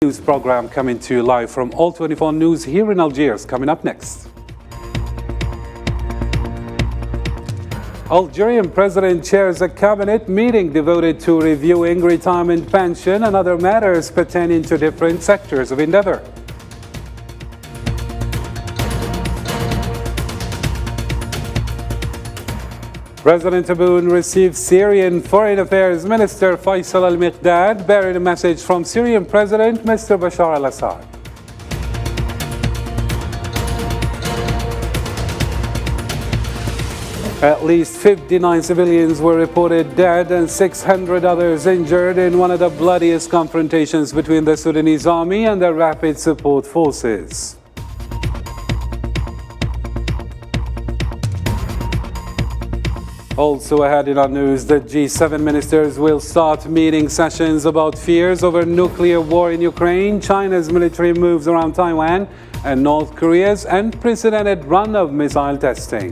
News program coming to you live from All 24 News here in Algiers. Coming up next. Algerian president chairs a cabinet meeting devoted to reviewing retirement pension and other matters pertaining to different sectors of endeavor. President Tebboune received Syrian Foreign Affairs Minister Faisal al-Miqdad, bearing a message from Syrian President Mr. Bashar al-Assad. At least 59 civilians were reported dead and 600 others injured in one of the bloodiest confrontations between the Sudanese army and the Rapid Support Forces. Also ahead in our news, the G7 ministers will start meeting sessions about fears over nuclear war in Ukraine, China's military moves around Taiwan, and North Korea's unprecedented run of missile testing.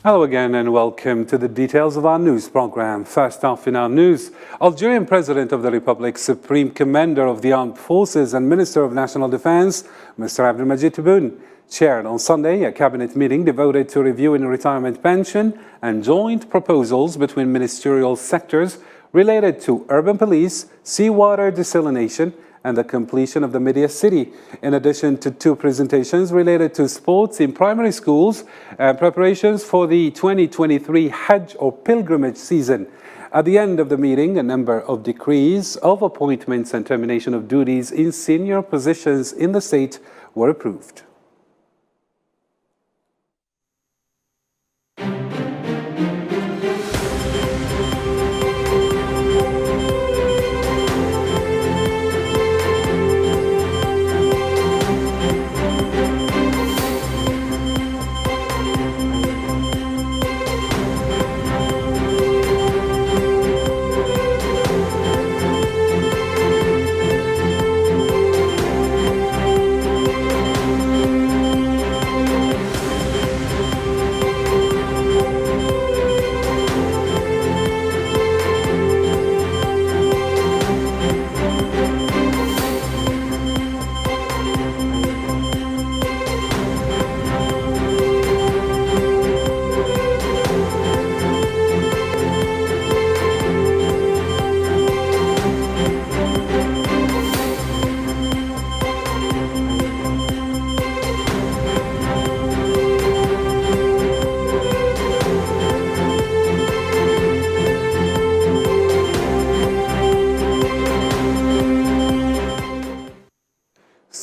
Hello again and welcome to the details of our news program. First off in our news, Algerian President of the Republic, Supreme Commander of the Armed Forces and Minister of National Defense, Mr. Abdelmajid Tebboune, chaired on Sunday a cabinet meeting devoted to reviewing retirement pension and joint proposals between ministerial sectors related to urban police, seawater desalination, and the completion of the Media City, in addition to two presentations related to sports in primary schools and preparations for the 2023 Hajj or pilgrimage season. At the end of the meeting, a number of decrees of appointments and termination of duties in senior positions in the state were approved.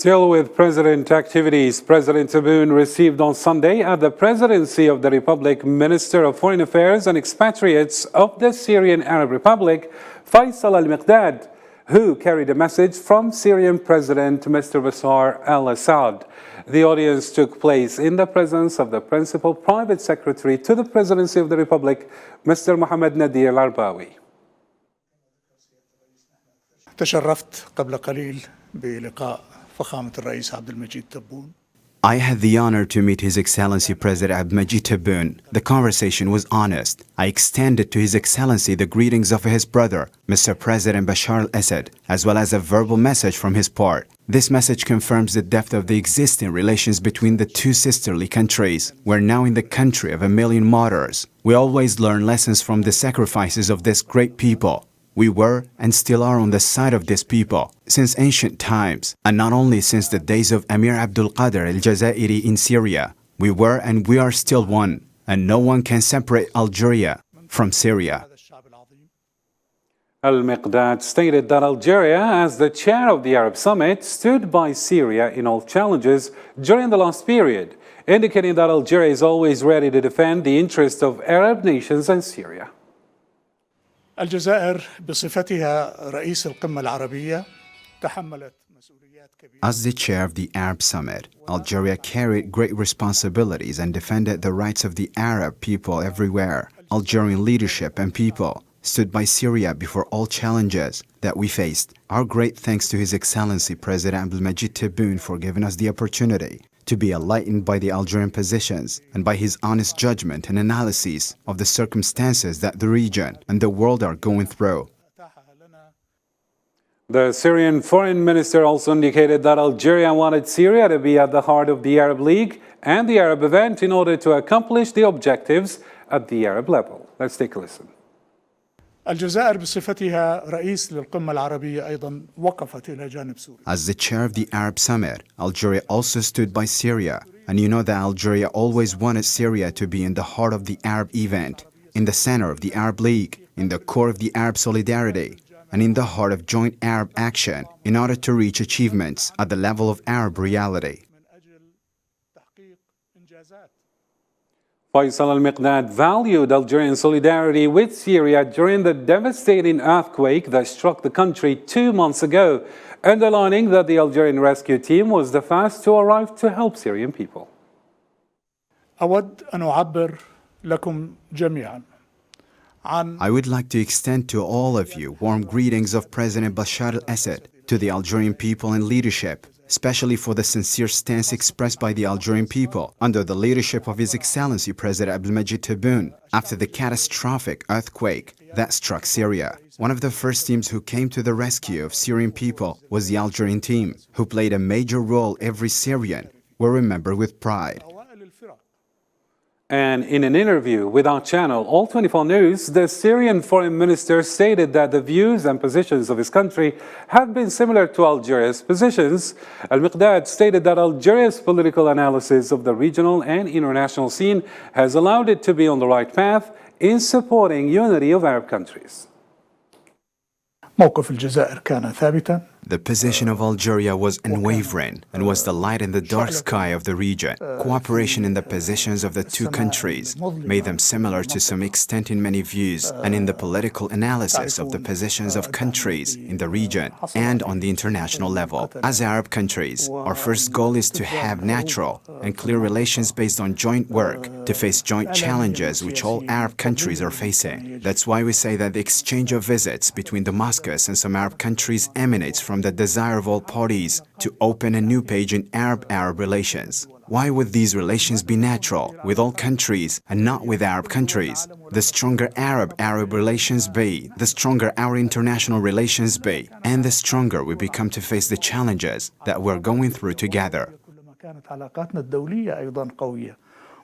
Still with President activities, President Tebboune received on Sunday at the Presidency of the Republic Minister of Foreign Affairs and Expatriates of the Syrian Arab Republic, Faisal al-Miqdad, who carried a message from Syrian President Mr. Bashar al-Assad. The audience took place in the presence of the Principal Private Secretary to the Presidency of the Republic, Mr. Mohammed Nadir al-Arbawi. تشرفت قبل قليل بلقاء فخامة الرئيس عبد المجيد تبون. I had the honor to meet His Excellency President Abdelmajid Tebboune. The conversation was honest. I extended to His Excellency the greetings of his brother, Mr. President Bashar al-Assad, as well as a verbal message from his part. This message confirms the depth of the existing relations between the two sisterly countries. We're now in the country of a million martyrs. We always learn lessons from the sacrifices of this great people. We were and still are on the side of this people since ancient times, and not only since the days of Emir Abdul Qadir al-Jazairi in Syria. We were and we are still one, and no one can separate Algeria from Syria. Al-Miqdad stated that Algeria, as the chair of the Arab Summit, stood by Syria in all challenges during the last period, indicating that Algeria is always ready to defend the interests of Arab nations and Syria. الجزائر بصفتها رئيس القمة العربية تحملت مسؤوليات كبيرة. As the chair of the Arab Summit, Algeria carried great responsibilities and defended the rights of the Arab people everywhere. Algerian leadership and people stood by Syria before all challenges that we faced. Our great thanks to His Excellency President Abdelmajid Tebboune for giving us the opportunity to be enlightened by the Algerian positions and by his honest judgment and analysis of the circumstances that the region and the world are going through. The Syrian foreign minister also indicated that Algeria wanted Syria to be at the heart of the Arab League and the Arab event in order to accomplish the objectives at the Arab level. Let's take a listen. الجزائر بصفتها رئيس للقمة العربية أيضا وقفت إلى جانب سوريا. As the chair of the Arab Summit, Algeria also stood by Syria. And you know that Algeria always wanted Syria to be in the heart of the Arab event, in the center of the Arab League, in the core of the Arab solidarity, and in the heart of joint Arab action in order to reach achievements at the level of Arab reality. Faisal al-Miqdad valued Algerian solidarity with Syria during the devastating earthquake that struck the country 2 months ago, underlining that the Algerian rescue team was the first to arrive to help Syrian people. أود أن أعبر لكم جميعا I would like to extend to all of you warm greetings of President Bashar al-Assad, to the Algerian people and leadership, especially for the sincere stance expressed by the Algerian people under the leadership of His Excellency President Abdelmajid Tebboune after the catastrophic earthquake that struck Syria. One of the first teams who came to the rescue of Syrian people was the Algerian team, who played a major role. Every Syrian will remember with pride. And in an interview with our channel, All 24 News, the Syrian foreign minister stated that the views and positions of his country have been similar to Algeria's positions. Al-Miqdad stated that Algeria's political analysis of the regional and international scene has allowed it to be on the right path in supporting unity of Arab countries. موقف الجزائر كان ثابتا. The position of Algeria was unwavering and was the light in the dark sky of the region. Cooperation in the positions of the two countries made them similar to some extent in many views and in the political analysis of the positions of countries in the region and on the international level. As Arab countries, our first goal is to have natural and clear relations based on joint work to face joint challenges which all Arab countries are facing. That's why we say that the exchange of visits between Damascus and some Arab countries emanates from the desire of all parties to open a new page in Arab-Arab relations. Why would these relations be natural with all countries and not with Arab countries? The stronger Arab-Arab relations be, the stronger our international relations be, and the stronger we become to face the challenges that we're going through together. كانت علاقاتنا الدولية أيضا قوية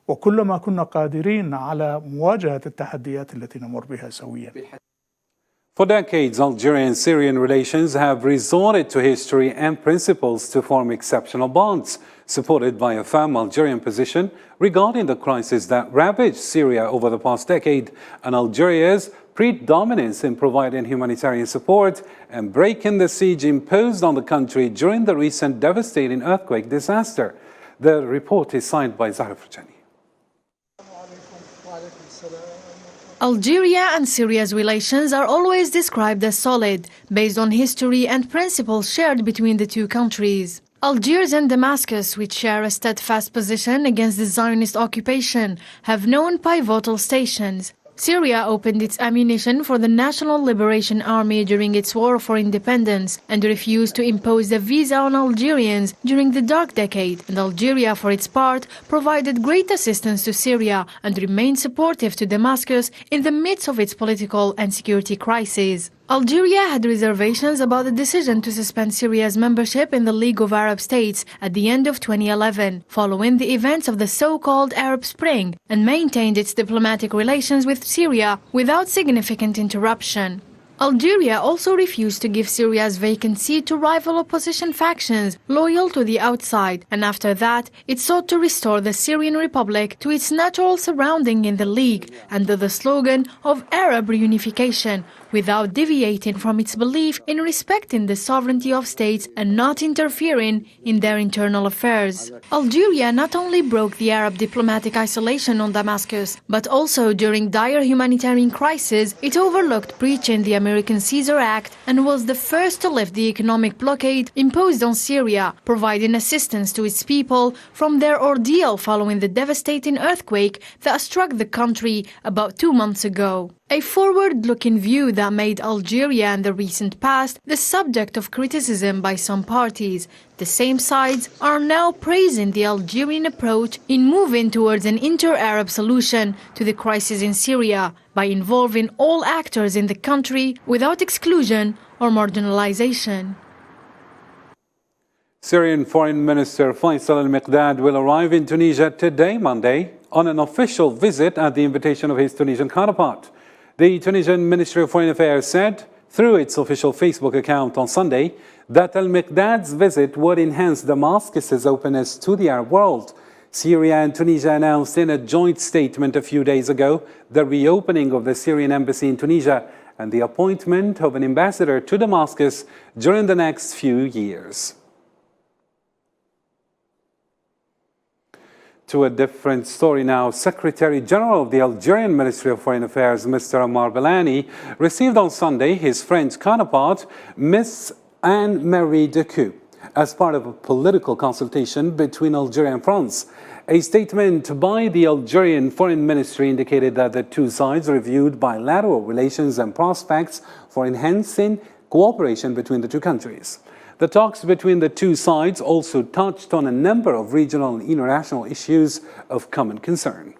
وكلما كنا قادرين على مواجهة التحديات التي نمر بها سويا. For decades, Algerian-Syrian relations have resorted to history and principles to form exceptional bonds, supported by a firm Algerian position regarding the crisis that ravaged Syria over the past decade and Algeria's predominance in providing humanitarian support and breaking the siege imposed on the country during the recent devastating earthquake disaster. The report is signed by Zahra Farjani. Algeria and Syria's relations are always described as solid, based on history and principles shared between the two countries. Algiers and Damascus, which share a steadfast position against the Zionist occupation, have known pivotal stations. Syria opened its ammunition for the National Liberation Army during its war for independence and refused to impose a visa on Algerians during the dark decade. And Algeria, for its part, provided great assistance to Syria and remained supportive to Damascus in the midst of its political and security crises. Algeria had reservations about the decision to suspend Syria's membership in the League of Arab States at the end of 2011, following the events of the so-called Arab Spring, and maintained its diplomatic relations with Syria without significant interruption. Algeria also refused to give Syria's vacant seat to rival opposition factions loyal to the outside, and after that, it sought to restore the Syrian Republic to its natural surrounding in the League under the slogan of Arab reunification, without deviating from its belief in respecting the sovereignty of states and not interfering in their internal affairs. Algeria not only broke the Arab diplomatic isolation on Damascus, but also during dire humanitarian crisis, it overlooked breaching the American Caesar Act and was the first to lift the economic blockade imposed on Syria, providing assistance to its people from their ordeal following the devastating earthquake that struck the country about 2 months ago. A forward-looking view that made Algeria in the recent past the subject of criticism by some parties. The same sides are now praising the Algerian approach in moving towards an inter-Arab solution to the crisis in Syria by involving all actors in the country without exclusion or marginalization. Syrian Foreign Minister Faisal al-Miqdad will arrive in Tunisia today, Monday, on an official visit at the invitation of his Tunisian counterpart. The Tunisian Ministry of Foreign Affairs said, through its official Facebook account on Sunday, that al-Miqdad's visit would enhance Damascus's openness to the Arab world. Syria and Tunisia announced in a joint statement a few days ago the reopening of the Syrian embassy in Tunisia and the appointment of an ambassador to Damascus during the next few years. To a different story now, Secretary General of the Algerian Ministry of Foreign Affairs, Mr. Ammar Belani, received on Sunday his French counterpart, Ms. Anne-Marie Decoux, as part of a political consultation between Algeria and France. A statement by the Algerian Foreign Ministry indicated that the two sides reviewed bilateral relations and prospects for enhancing cooperation between the two countries. The talks between the two sides also touched on a number of regional and international issues of common concern.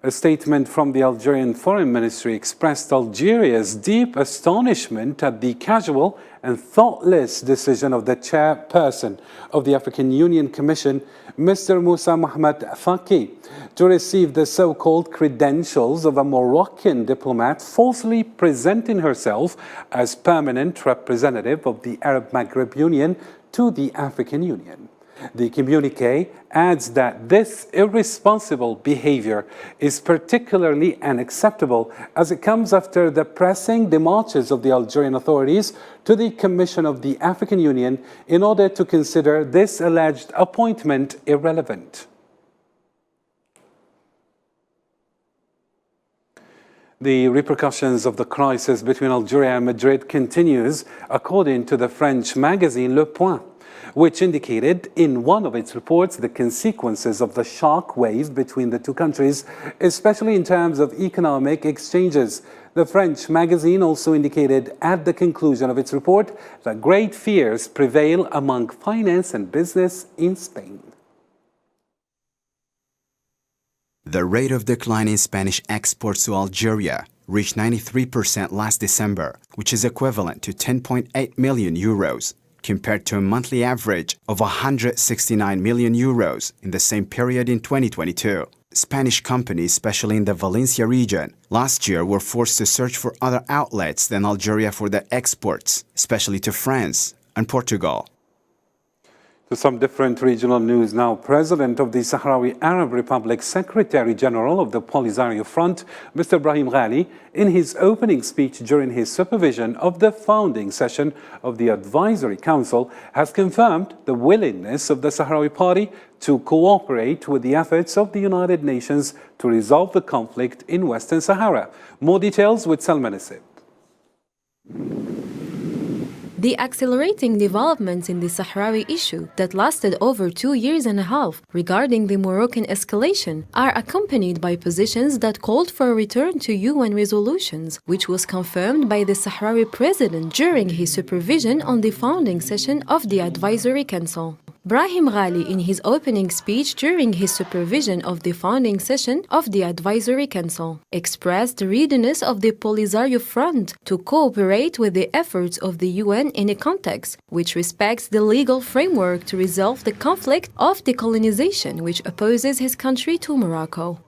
A statement from the Algerian Foreign Ministry expressed Algeria's deep astonishment at the casual and thoughtless decision of the chairperson of the African Union Commission, Mr. Moussa Mohamed Faki, to receive the so-called credentials of a Moroccan diplomat falsely presenting herself as permanent representative of the Arab Maghreb Union to the African Union. The communiqué adds that this irresponsible behavior is particularly unacceptable as it comes after the pressing demarches of the Algerian authorities to the Commission of the African Union in order to consider this alleged appointment irrelevant. The repercussions of the crisis between Algeria and Madrid continues, according to the French magazine Le Point, which indicated in one of its reports the consequences of the shock wave between the two countries, especially in terms of economic exchanges. The French magazine also indicated at the conclusion of its report that great fears prevail among finance and business in Spain. The rate of decline in Spanish exports to Algeria reached 93% last December, which is equivalent to 10.8 million euros, compared to a monthly average of 169 million euros in the same period in 2022. Spanish companies, especially in the Valencia region, last year were forced to search for other outlets than Algeria for their exports, especially to France and Portugal. To some different regional news now, President of the Sahrawi Arab Republic, Secretary General of the Polisario Front, Mr. Brahim Ghali, in his opening speech during his supervision of the founding session of the Advisory Council, has confirmed the willingness of the Sahrawi Party to cooperate with the efforts of the United Nations to resolve the conflict in Western Sahara. More details with Salman Asib. The accelerating developments in the Sahrawi issue that lasted over 2 years and a half regarding the Moroccan escalation are accompanied by positions that called for a return to UN resolutions, which was confirmed by the Sahrawi president during his supervision on the founding session of the Advisory Council. Brahim Ghali, in his opening speech during his supervision of the founding session of the Advisory Council, expressed the readiness of the Polisario Front to cooperate with the efforts of the UN in a context which respects the legal framework to resolve the conflict of decolonization which opposes his country to Morocco.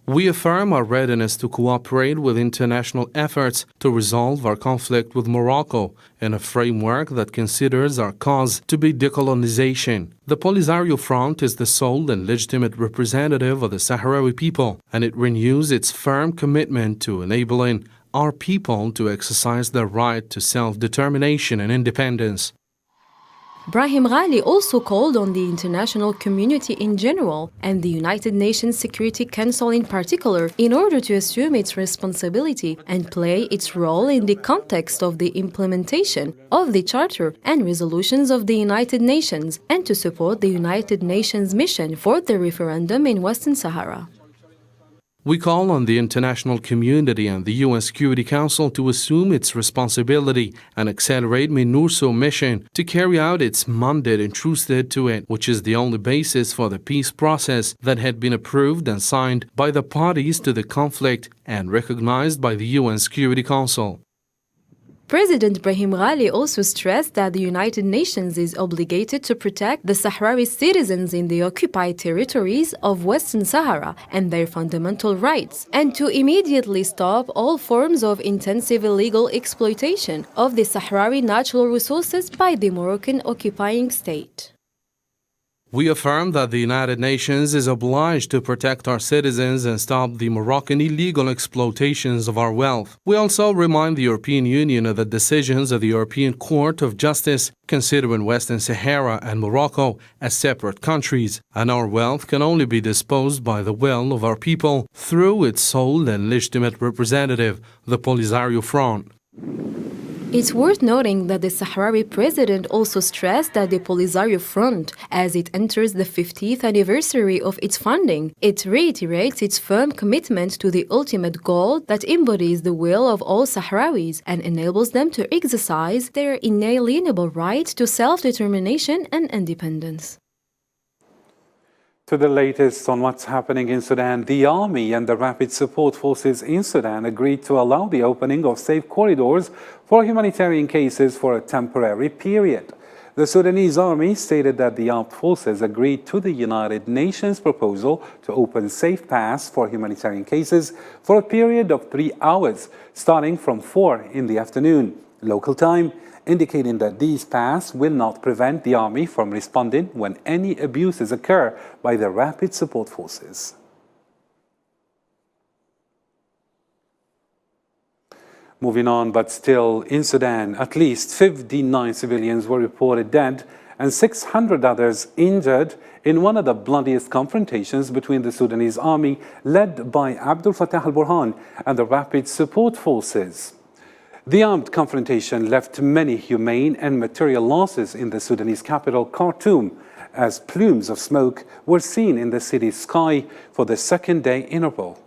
We affirm our readiness to cooperate with international efforts to resolve our conflict with Morocco in a framework that considers our cause to be decolonization. The Polisario Front is the sole and legitimate representative of the Sahrawi people, and it renews its firm commitment to enabling our people to exercise their right to self-determination and independence. Brahim Ghali also called on the international community in general and the United Nations Security Council in particular in order to assume its responsibility and play its role in the context of the implementation of the Charter and resolutions of the United Nations and to support the United Nations mission for the referendum in Western Sahara. We call on the international community and the UN Security Council to assume its responsibility and accelerate MINURSO's mission to carry out its mandate entrusted to it, which is the only basis for the peace process that had been approved and signed by the parties to the conflict and recognized by the UN Security Council. President Brahim Ghali also stressed that the United Nations is obligated to protect the Sahrawi citizens in the occupied territories of Western Sahara and their fundamental rights, and to immediately stop all forms of intensive illegal exploitation of the Sahrawi natural resources by the Moroccan occupying state. We affirm that the United Nations is obliged to protect our citizens and stop the Moroccan illegal exploitations of our wealth. We also remind the European Union of the decisions of the European Court of Justice considering Western Sahara and Morocco as separate countries, and our wealth can only be disposed by the will of our people through its sole and legitimate representative, the Polisario Front. It's worth noting that the Sahrawi president also stressed that the Polisario Front, as it enters the 50th anniversary of its founding, it reiterates its firm commitment to the ultimate goal that embodies the will of all Sahrawis and enables them to exercise their inalienable right to self-determination and independence. To the latest on what's happening in Sudan, the army and the rapid support forces in Sudan agreed to allow the opening of safe corridors for humanitarian cases for a temporary period. The Sudanese army stated that the armed forces agreed to the United Nations proposal to open safe paths for humanitarian cases for a period of 3 hours, starting from 4 in the afternoon, local time, indicating that these paths will not prevent the army from responding when any abuses occur by the rapid support forces. Moving on, but still in Sudan, at least 59 civilians were reported dead and 600 others injured in one of the bloodiest confrontations between the Sudanese army led by Abdel Fattah al-Burhan and the rapid support forces. The armed confrontation left many humane and material losses in the Sudanese capital, Khartoum, as plumes of smoke were seen in the city's sky for the second day in a row.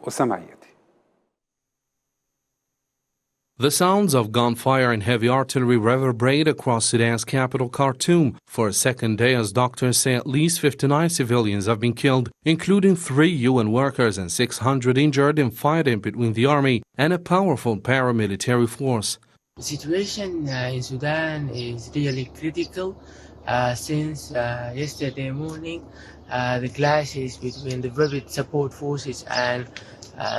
The sounds of gunfire and heavy artillery reverberate across Sudan's capital, Khartoum, for a second day as doctors say at least 59 civilians have been killed, including 3 UN workers and 600 injured in fighting between the army and a powerful paramilitary force. The situation in Sudan is really critical since yesterday morning. The clashes between the rapid support forces and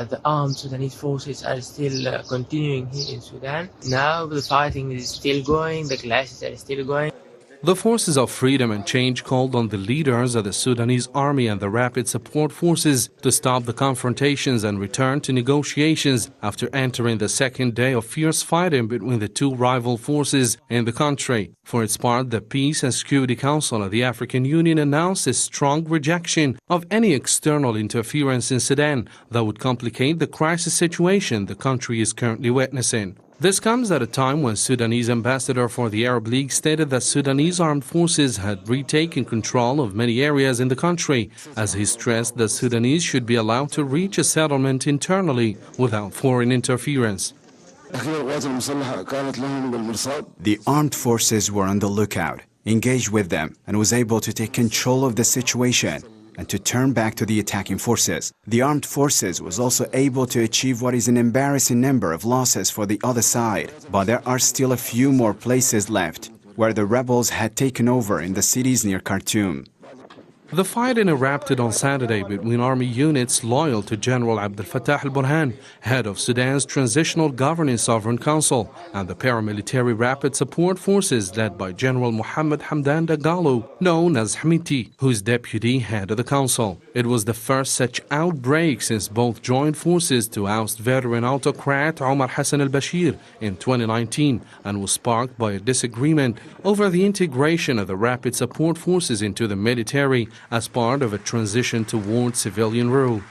the armed Sudanese forces are still continuing here in Sudan. Now the fighting is still going, the clashes are still going. The Forces of Freedom and Change called on the leaders of the Sudanese army and the rapid support forces to stop the confrontations and return to negotiations after entering the second day of fierce fighting between the two rival forces in the country. For its part, the Peace and Security Council of the African Union announced a strong rejection of any external interference in Sudan that would complicate the crisis situation the country is currently witnessing. This comes at a time when Sudanese ambassador for the Arab League stated that Sudanese armed forces had retaken control of many areas in the country, as he stressed that Sudanese should be allowed to reach a settlement internally without foreign interference. The armed forces were on the lookout, engaged with them, and was able to take control of the situation and to turn back to the attacking forces. The armed forces was also able to achieve what is an embarrassing number of losses for the other side, but there are still a few more places left where the rebels had taken over in the cities near Khartoum. The fighting erupted on Saturday between army units loyal to General Abdel Fattah al-Burhan, head of Sudan's Transitional Governing Sovereign Council, and the paramilitary rapid support forces led by General Mohammed Hamdan Dagalo, known as Hamiti, who's deputy head of the council. It was the first such outbreak since both joined forces to oust veteran autocrat Omar Hassan al-Bashir in 2019 and was sparked by a disagreement over the integration of the rapid support forces into the military as part of a transition towards civilian rule.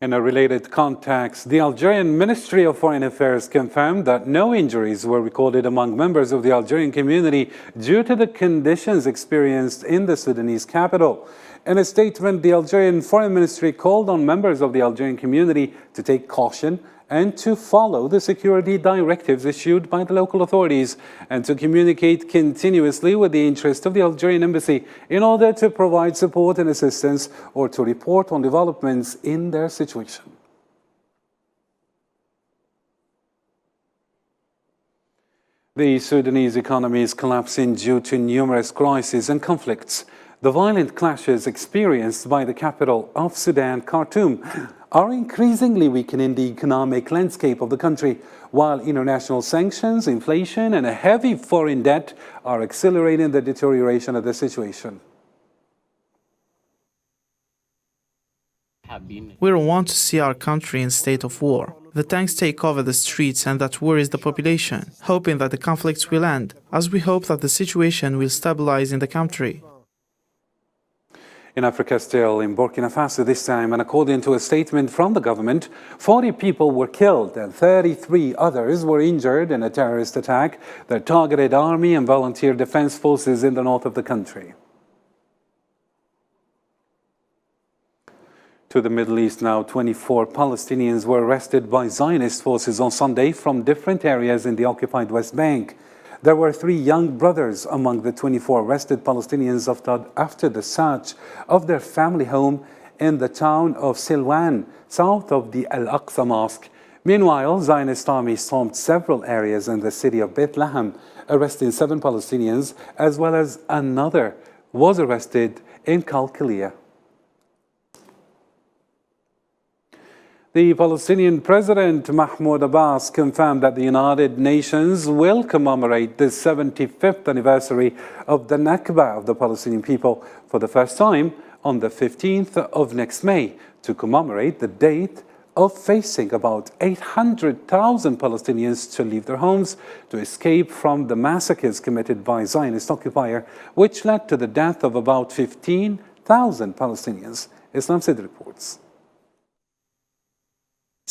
In a related context, the Algerian Ministry of Foreign Affairs confirmed that no injuries were recorded among members of the Algerian community due to the conditions experienced in the Sudanese capital. In a statement, the Algerian Foreign Ministry called on members of the Algerian community to take caution and to follow the security directives issued by the local authorities and to communicate continuously with the interest of the Algerian embassy in order to provide support and assistance or to report on developments in their situation. The Sudanese economy is collapsing due to numerous crises and conflicts. The violent clashes experienced by the capital of Sudan, Khartoum, are increasingly weakening the economic landscape of the country, while international sanctions, inflation, and a heavy foreign debt are accelerating the deterioration of the situation. We don't want to see our country in state of war. The tanks take over the streets and that worries the population, hoping that the conflicts will end, as we hope that the situation will stabilize in the country. In Africa still, in Burkina Faso this time, and according to a statement from the government, 40 people were killed and 33 others were injured in a terrorist attack that targeted army and volunteer defense forces in the north of the country. To the Middle East now, 24 Palestinians were arrested by Zionist forces on Sunday from different areas in the occupied West Bank. There were 3 young brothers among the 24 arrested Palestinians after the search of their family home in the town of Silwan, south of the Al-Aqsa Mosque. Meanwhile, Zionist army stormed several areas in the city of Bethlehem, arresting 7 Palestinians, as well as another was arrested in Kalkilia. The Palestinian President Mahmoud Abbas confirmed that the United Nations will commemorate the 75th anniversary of the Nakba of the Palestinian people for the first time on the 15th of next May to commemorate the date of facing about 800,000 Palestinians to leave their homes to escape from the massacres committed by Zionist occupier, which led to the death of about 15,000 Palestinians. Islam Sid reports.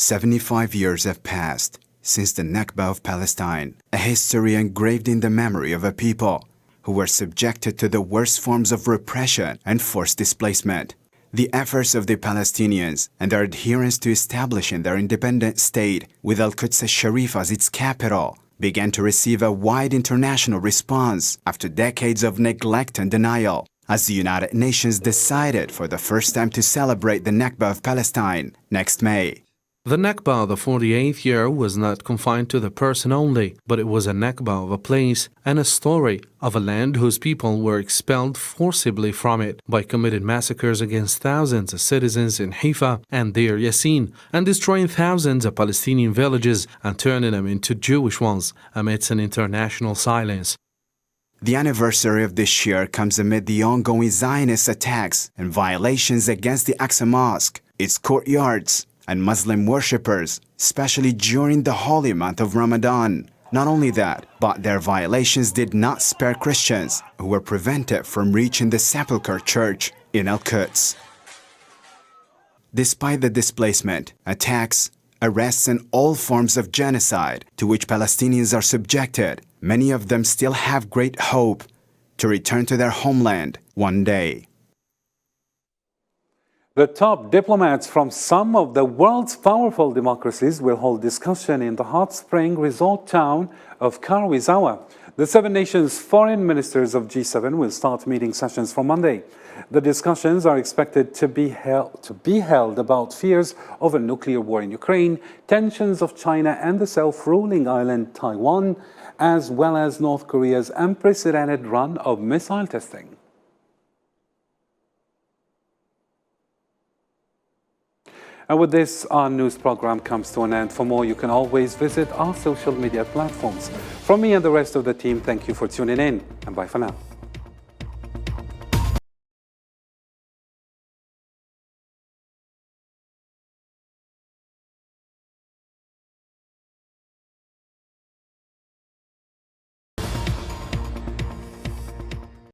75 years have passed since the Nakba of Palestine, a history engraved in the memory of a people who were subjected to the worst forms of repression and forced displacement. The efforts of the Palestinians and their adherence to establishing their independent state with Al-Quds al-Sharif as its capital began to receive a wide international response after decades of neglect and denial, as the United Nations decided for the first time to celebrate the Nakba of Palestine next May. The Nakba of the 48th year was not confined to the person only, but it was a Nakba of a place and a story of a land whose people were expelled forcibly from it by committed massacres against thousands of citizens in Haifa and Deir Yassin, and destroying thousands of Palestinian villages and turning them into Jewish ones amidst an international silence. The anniversary of this year comes amid the ongoing Zionist attacks and violations against the Aqsa Mosque, its courtyards, and Muslim worshippers, especially during the holy month of Ramadan. Not only that, but their violations did not spare Christians who were prevented from reaching the Sepulchre Church in Al-Quds. Despite the displacement, attacks, arrests, and all forms of genocide to which Palestinians are subjected, many of them still have great hope to return to their homeland one day. The top diplomats from some of the world's powerful democracies will hold discussion in the hot spring resort town of Karuizawa. The 7 nations' foreign ministers of G7 will start meeting sessions from Monday. The discussions are expected to be held about fears of a nuclear war in Ukraine, tensions of China and the self-ruling island Taiwan, as well as North Korea's unprecedented run of missile testing. And with this, our news program comes to an end. For more, you can always visit our social media platforms. From me and the rest of the team, thank you for tuning in, and bye for now.